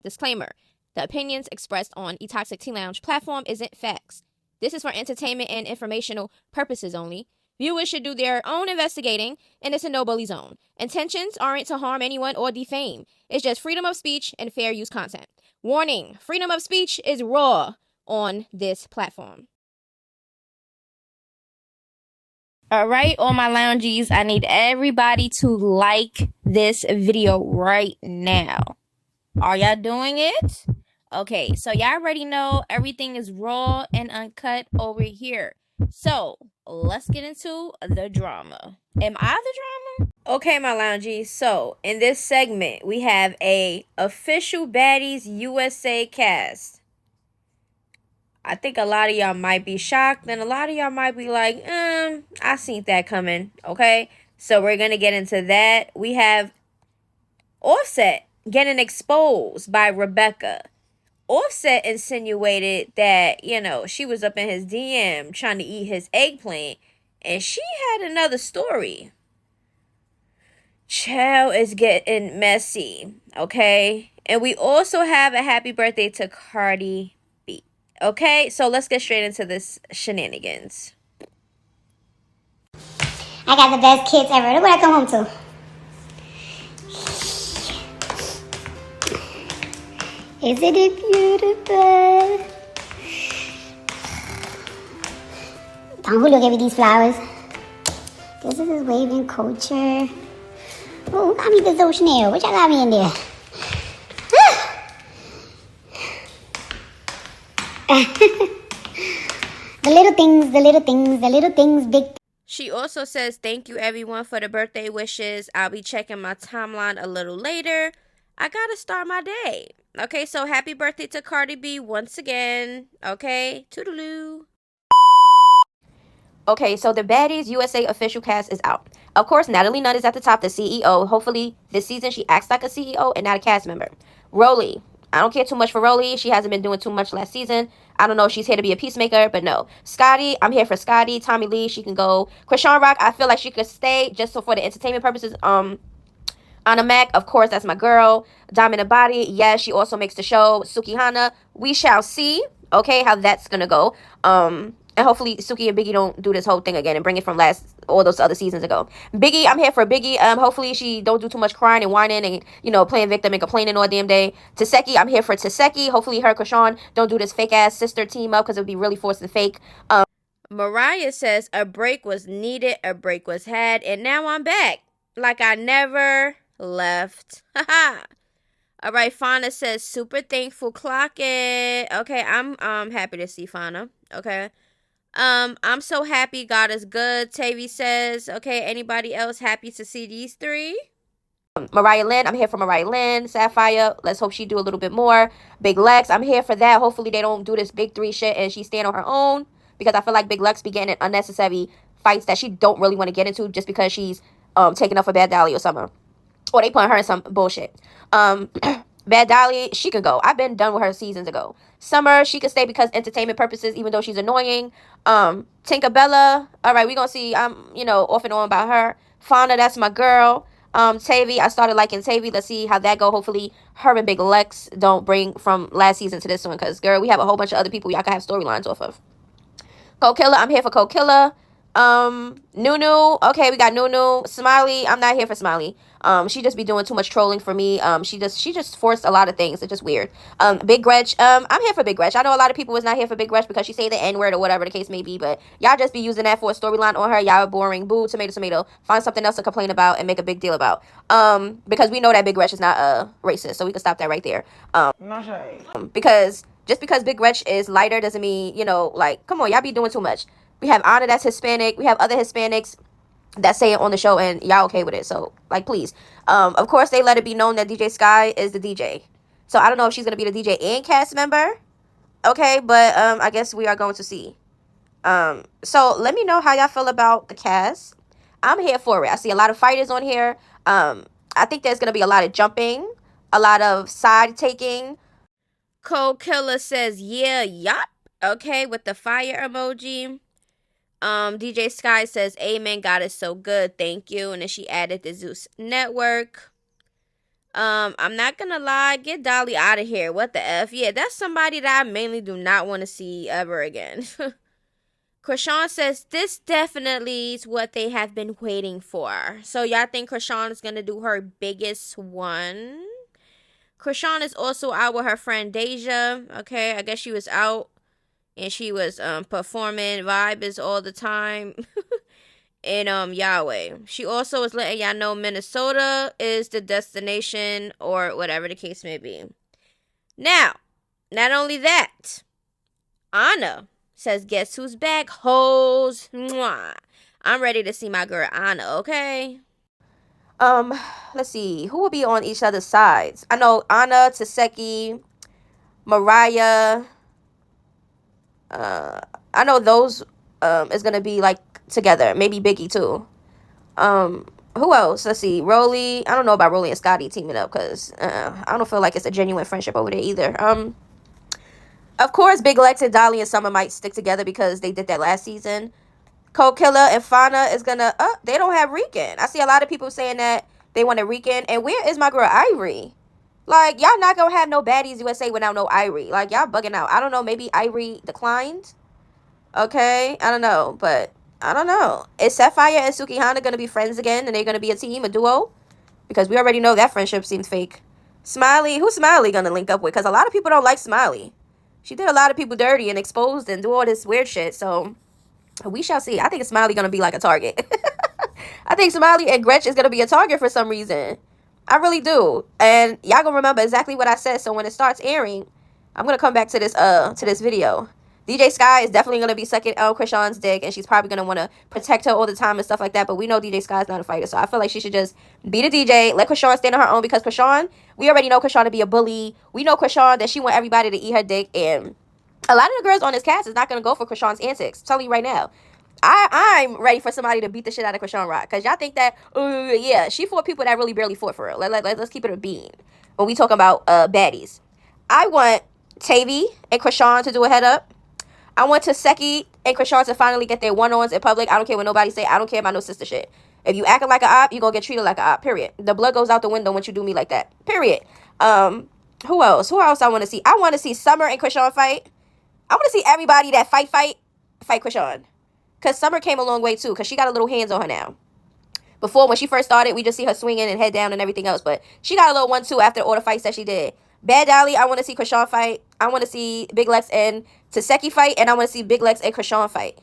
Disclaimer: the opinions expressed on eToxic Tea Lounge platform isn't facts. This is for entertainment and informational purposes only. Viewers should do their own investigating, and it's a no bully zone. Intentions aren't to harm anyone or defame. It's just freedom of speech and fair use content. Warning: freedom of speech is raw on this platform. All right, all my loungies, I need everybody to like this video right now. Are y'all doing it? Okay, so y'all already know everything is raw and uncut over here. So let's get into the drama. Am I the drama? Okay, my loungies. So in this segment, we have a official Baddies USA cast. I think a lot of y'all might be shocked, and a lot of y'all might be like, I seen that coming, okay? So we're going to get into that. We have Offset getting exposed by Rebecca. Offset insinuated that, she was up in his DM trying to eat his eggplant, and she had another story. Child is getting messy, okay? And we also have a happy birthday to Cardi. Okay, so let's get straight into this shenanigans. I got the best kids ever. Look what I come home to. Isn't it beautiful? Don Julio gave me these flowers. This is his waving culture. Oh, who got me this ocean air? What y'all got me in there? The little things, the little things, the little things, big. She also says, thank you everyone for the birthday wishes. I'll be checking my timeline a little later. I gotta start my day. Okay, so happy birthday to Cardi B once again. Okay, toodaloo. Okay, so the Baddies USA official cast is out. Of course, Natalie Nunn is at the top, the CEO. Hopefully, this season she acts like a CEO and not a cast member. Rolly. I don't care too much for Rolly. She hasn't been doing too much last season. I don't know if she's here to be a peacemaker, but no. Scotty, I'm here for Scotty. Tommy Lee, she can go. Chrisean Rock, I feel like she could stay just so for the entertainment purposes. Anna Mac, of course, that's my girl. Diamond and Body, yes, she also makes the show. Suki Hana, we shall see, okay, how that's gonna go. And hopefully Suki and Biggie don't do this whole thing again and bring it from all those other seasons ago. Biggie, I'm here for Biggie. Hopefully she don't do too much crying and whining and, playing victim and complaining all damn day. Taseki, I'm here for Taseki. Hopefully her and Chrisean don't do this fake ass sister team up because it would be really forced and fake. Mariah says a break was needed, a break was had, and now I'm back. Like I never left. Haha. All right, Fauna says super thankful, clock it. Okay, I'm happy to see Fauna. Okay. I'm so happy God is good, Tavy says. Okay, anybody else happy to see these three? Mariah Lynn, I'm here for Mariah Lynn. Sapphire, let's hope she do a little bit more. Big Lex, I'm here for that. Hopefully they don't do this big three shit and she stand on her own, because I feel like Big Lex be getting in unnecessary fights that she don't really want to get into just because she's taking up for Bad Dolly or something. Or they putting her in some bullshit. Bad Dolly, she could go. I've been done with her seasons ago. Summer, she could stay because entertainment purposes, even though she's annoying. Tinkerbella, all right, we gonna see. I'm, off and on about her. Fauna, that's my girl. Tavy, I started liking Tavy. Let's see how that go. Hopefully, her and Big Lex don't bring from last season to this one, because girl, we have a whole bunch of other people y'all can have storylines off of. Cold Killer, I'm here for Cold Killer. Nunu, okay, we got Nunu. Smiley, I'm not here for Smiley. She just be doing too much trolling for me. She just forced a lot of things. It's just weird. Big Gretch, I'm here for Big Gretch. I know a lot of people was not here for Big Gretch because she say the N-word or whatever the case may be, but y'all just be using that for a storyline on her. Y'all are boring. Boo, tomato, tomato. Find something else to complain about and make a big deal about. Because we know that Big Gretch is not racist, so we can stop that right there. Because just because Big Gretch is lighter doesn't mean, come on, y'all be doing too much. We have Anna that's Hispanic. We have other Hispanics that say it on the show and y'all okay with it. So, please. Of course, they let it be known that DJ Sky is the DJ. So, I don't know if she's going to be the DJ and cast member. Okay, but I guess we are going to see. So, let me know how y'all feel about the cast. I'm here for it. I see a lot of fighters on here. I think there's going to be a lot of jumping, a lot of side taking. Cold Killer says, yeah, yup. Okay, with the fire emoji. DJ Sky says, amen, God is so good, thank you. And then she added the Zeus Network. I'm not gonna lie, get Dolly out of here. What the F? Yeah, that's somebody that I mainly do not want to see ever again. Chrisean says this definitely is what they have been waiting for. So y'all think Chrisean is gonna do her biggest one? Chrisean is also out with her friend Deja. Okay, I guess she was out and she was performing vibes all the time. In Yahweh. She also is letting y'all know Minnesota is the destination or whatever the case may be. Now, not only that, Anna says, guess who's back? Hoes. Mwah. I'm ready to see my girl Anna, okay? Let's see. Who will be on each other's sides? I know Anna, Taseki, Mariah. I know those is gonna be like together. Maybe Biggie too. Who else? Let's see. Rolly. I don't know about Rolly and Scotty teaming up because I don't feel like it's a genuine friendship over there either. Of course, Big Lex and Dolly and Summer might stick together because they did that last season. Cold Killer and Fauna is gonna. They don't have Rican. I see a lot of people saying that they want a Rican. And where is my girl Ivory? Like, y'all not gonna have no Baddies USA without no Ivory. Like, y'all bugging out. I don't know. Maybe Ivory declined. Okay, I don't know, but I don't know. Is Sapphire and Sukihana gonna be friends again, and they're gonna be a team, a duo? Because we already know that friendship seems fake. Smiley, who's Smiley gonna link up with? Because a lot of people don't like Smiley. She did a lot of people dirty and exposed and do all this weird shit. So we shall see. I think Smiley gonna be like a target. I think Smiley and Gretch is gonna be a target for some reason. I really do. And y'all gonna remember exactly what I said. So when it starts airing, I'm gonna come back to this video. DJ Sky is definitely going to be sucking Chrisean's dick, and she's probably going to want to protect her all the time and stuff like that, but we know DJ Sky is not a fighter, so I feel like she should just be the DJ, let Chrisean stand on her own, because Chrisean, we already know Chrisean to be a bully. We know Chrisean that she want everybody to eat her dick, and a lot of the girls on this cast is not going to go for Chrisean's antics. I'm telling you right now. I'm ready for somebody to beat the shit out of Chrisean Rock, because y'all think that, yeah, she fought people that really barely fought for real. Let's keep it a bean when we talk about baddies. I want Tavy and Chrisean to do a head up. I want Taseki and Chrisean to finally get their one-ons in public. I don't care what nobody say. I don't care about no sister shit. If you acting like an op, you gonna get treated like an op, period. The blood goes out the window once you do me like that, period. Who else? Who else I want to see? I want to see Summer and Chrisean fight. I want to see everybody that fight Chrisean. Because Summer came a long way, too, because she got a little hands on her now. Before, when she first started, we just see her swinging and head down and everything else. But she got a little one, too, after all the fights that she did. Bad Dolly, I want to see Chrisean fight. I want to see Big Lex and Taseki fight. And I want to see Big Lex and Chrisean fight.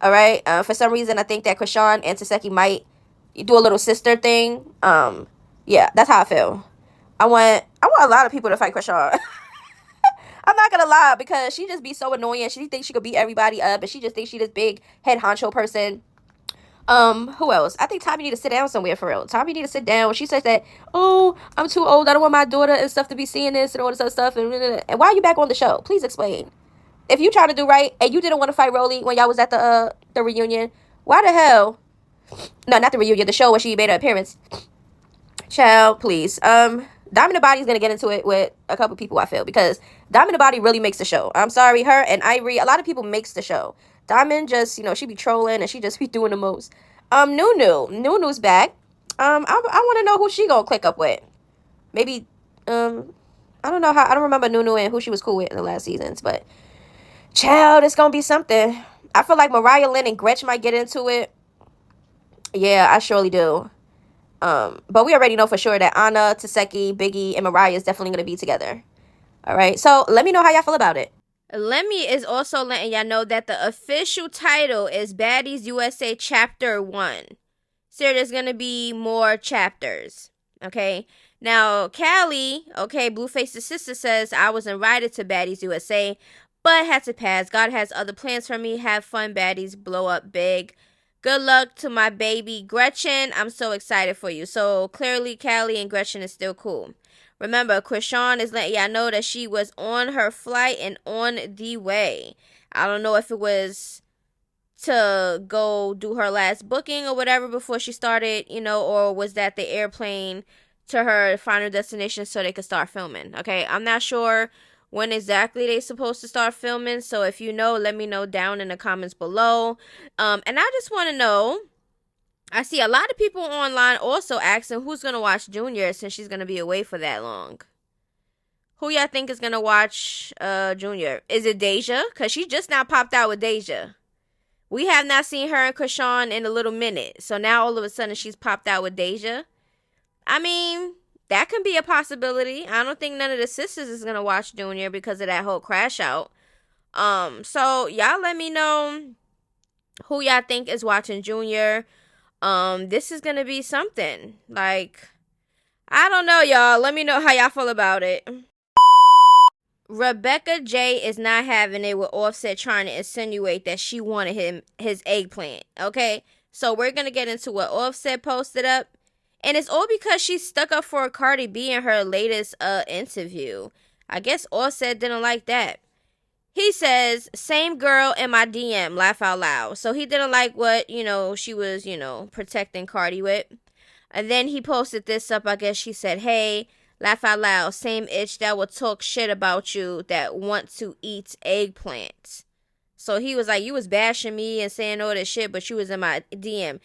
All right? For some reason, I think that Chrisean and Taseki might do a little sister thing. Yeah, that's how I feel. I want a lot of people to fight Chrisean. I'm not gonna lie, because she just be so annoying. She thinks she could beat everybody up, and she just thinks she this big head honcho person. Who else? I think Tommy need to sit down somewhere for real. Tommy need to sit down. She says that, oh, I'm too old. I don't want my daughter and stuff to be seeing this and all this other stuff. And why are you back on the show? Please explain. If you trying to do right and you didn't want to fight Rolly when y'all was at the reunion, why the hell? No, not the reunion. The show where she made her appearance. Child, please. Diamond the Body is gonna get into it with a couple people, I feel, because Diamond the Body really makes the show. I'm sorry, her and Ivory, a lot of people makes the show. Diamond just, she be trolling and she just be doing the most. Nunu's back. I want to know who she gonna click up with. Maybe, I don't know I don't remember Nunu and who she was cool with in the last seasons, but child, it's gonna be something. I feel like Mariah Lynn and Gretch might get into it. Yeah, I surely do. But we already know for sure that Anna, Taseki, Biggie, and Mariah is definitely gonna be together. All right, so let me know how y'all feel about it. Lemmy is also letting y'all know that the official title is Baddies USA Chapter 1. So there's going to be more chapters. Okay. Now, Callie, Blueface's sister says, I was invited to Baddies USA, but had to pass. God has other plans for me. Have fun, Baddies. Blow up big. Good luck to my baby Gretchen. I'm so excited for you. So clearly, Callie and Gretchen is still cool. Remember, Chrisean is letting y'all know that she was on her flight and on the way. I don't know if it was to go do her last booking or whatever before she started, or was that the airplane to her final destination so they could start filming. Okay, I'm not sure when exactly they supposed to start filming. So if you know, let me know down in the comments below. And I just want to know, I see a lot of people online also asking who's gonna watch Junior since she's gonna be away for that long. Who y'all think is gonna watch Junior? Is it Deja? Cause she just now popped out with Deja. We have not seen her and Chrisean in a little minute. So now all of a sudden she's popped out with Deja. I mean, that can be a possibility. I don't think none of the sisters is gonna watch Junior because of that whole crash out. So y'all let me know who y'all think is watching Junior. This is gonna be something. Like, I don't know, y'all. Let me know how y'all feel about it. Rebecca J is not having it with Offset trying to insinuate that she wanted his eggplant. Okay, so we're gonna get into what Offset posted up, and it's all because she stuck up for Cardi B in her latest interview. I guess Offset didn't like that. He says, "Same girl in my DM, laugh out loud." So he didn't like what she was protecting Cardi with, and then he posted this up. I guess she said, "Hey, laugh out loud, same itch that will talk shit about you that want to eat eggplants." So he was like, you was bashing me and saying all this shit, but you was in my DM.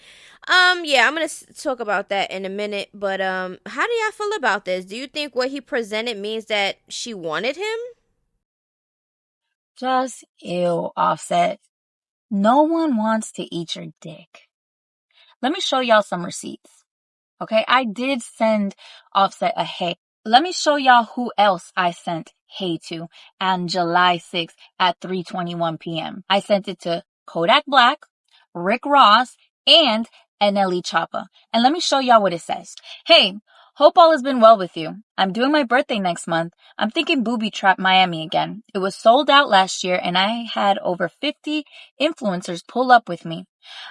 Yeah, I'm gonna talk about that in a minute. But how do y'all feel about this? Do you think what he presented means that she wanted him? Just ew, Offset. No one wants to eat your dick. Let me show y'all some receipts. Okay, I did send Offset a hey. Let me show y'all who else I sent hey to on July 6th at 3:21 p.m. I sent it to Kodak Black, Rick Ross, and NLE Choppa. And let me show y'all what it says. Hey, hope all has been well with you. I'm doing my birthday next month. I'm thinking Booby Trap Miami again. It was sold out last year and I had over 50 influencers pull up with me.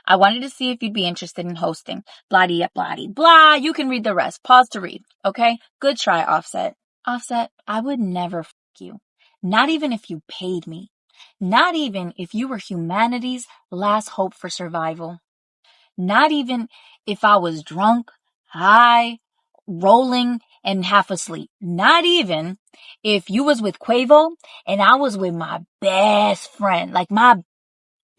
I wanted to see if you'd be interested in hosting. Blah-de, blah-de, blah. You can read the rest. Pause to read. Okay? Good try, Offset. Offset, I would never f*** you. Not even if you paid me. Not even if you were humanity's last hope for survival. Not even if I was drunk, high, rolling, and half asleep. Not even if you was with Quavo and I was with my best friend, like my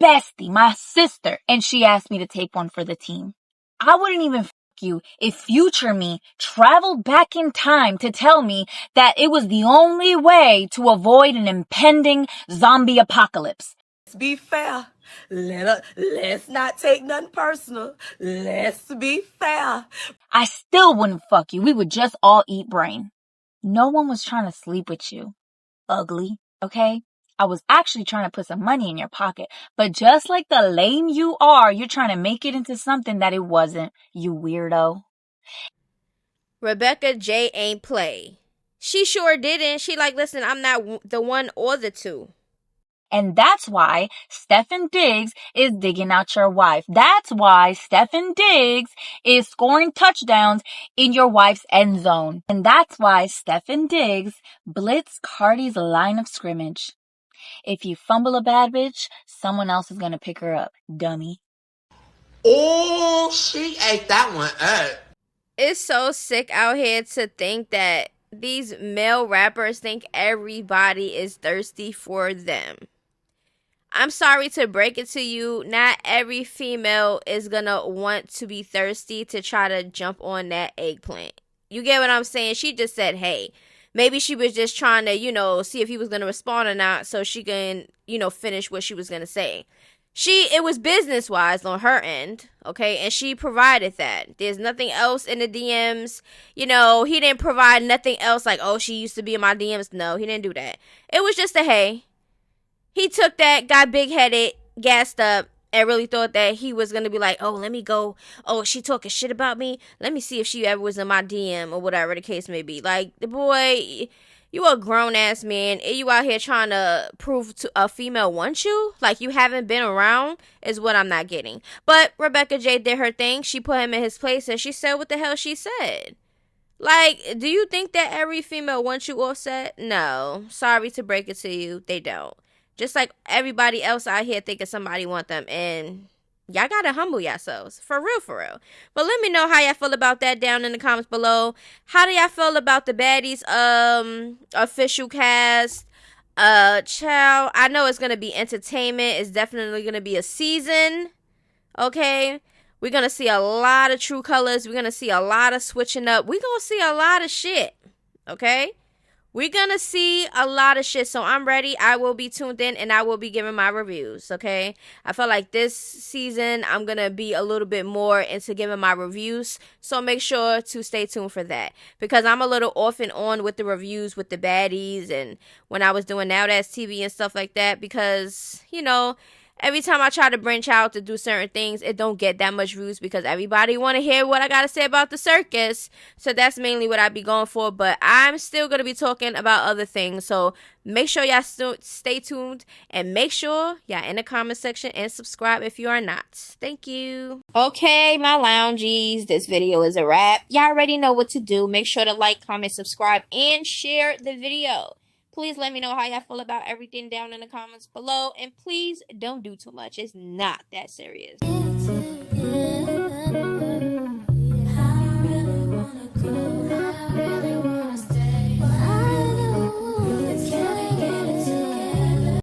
bestie, my sister, and she asked me to take one for the team. I wouldn't even f*** you if future me traveled back in time to tell me that it was the only way to avoid an impending zombie apocalypse. Let's be fair. Let's not take nothing personal. Let's be fair. I still wouldn't fuck you. We would just all eat brain. No one was trying to sleep with you. Ugly, okay? I was actually trying to put some money in your pocket. But just like the lame you are, you're trying to make it into something that it wasn't, you weirdo. Rebecca J ain't play. She sure didn't. She like, listen, I'm not the one or the two. And that's why Stefan Diggs is digging out your wife. That's why Stefan Diggs is scoring touchdowns in your wife's end zone. And that's why Stefan Diggs blitzed Cardi's line of scrimmage. If you fumble a bad bitch, someone else is gonna pick her up, dummy. Oh, she ate that one up. It's so sick out here to think that these male rappers think everybody is thirsty for them. I'm sorry to break it to you, not every female is gonna want to be thirsty to try to jump on that eggplant. You get what I'm saying? She just said, hey. Maybe she was just trying to, see if he was gonna respond or not so she can, finish what she was gonna say. It was business wise on her end, okay, and she provided that. There's nothing else in the DMs. He didn't provide nothing else like, oh, she used to be in my DMs. No, he didn't do that. It was just a hey. He took that, got big headed, gassed up, and really thought that he was gonna be like, oh, let me go. Oh, she talking shit about me. Let me see if she ever was in my DM or whatever the case may be. Like, the boy, you a grown ass man, and you out here trying to prove to a female wants you. Like, you haven't been around is what I'm not getting. But Rebecca J did her thing. She put him in his place, and she said what the hell she said. Like, do you think that every female wants you, Offset? No. Sorry to break it to you, they don't. Just like everybody else out here thinking somebody want them. And y'all gotta humble yourselves. For real, for real. But let me know how y'all feel about that down in the comments below. How do y'all feel about the Baddies official cast? Child, I know it's gonna be entertainment. It's definitely gonna be a season. Okay? We're going to see a lot of true colors. We're going to see a lot of switching up. We're going to see a lot of shit. Okay? We're going to see a lot of shit. So I'm ready. I will be tuned in and I will be giving my reviews. Okay? I feel like this season I'm going to be a little bit more into giving my reviews. So make sure to stay tuned for that. Because I'm a little off and on with the reviews with the baddies and when I was doing Now That's TV and stuff like that. Because, you know, every time I try to branch out to do certain things, it don't get that much views because everybody want to hear what I got to say about the circus. So that's mainly what I be going for. But I'm still going to be talking about other things. So make sure y'all stay tuned and make sure y'all in the comment section and subscribe if you are not. Thank you. Okay, my loungies, this video is a wrap. Y'all already know what to do. Make sure to like, comment, subscribe, and share the video. Please let me know how y'all feel about everything down in the comments below. And please don't do too much. It's not that serious.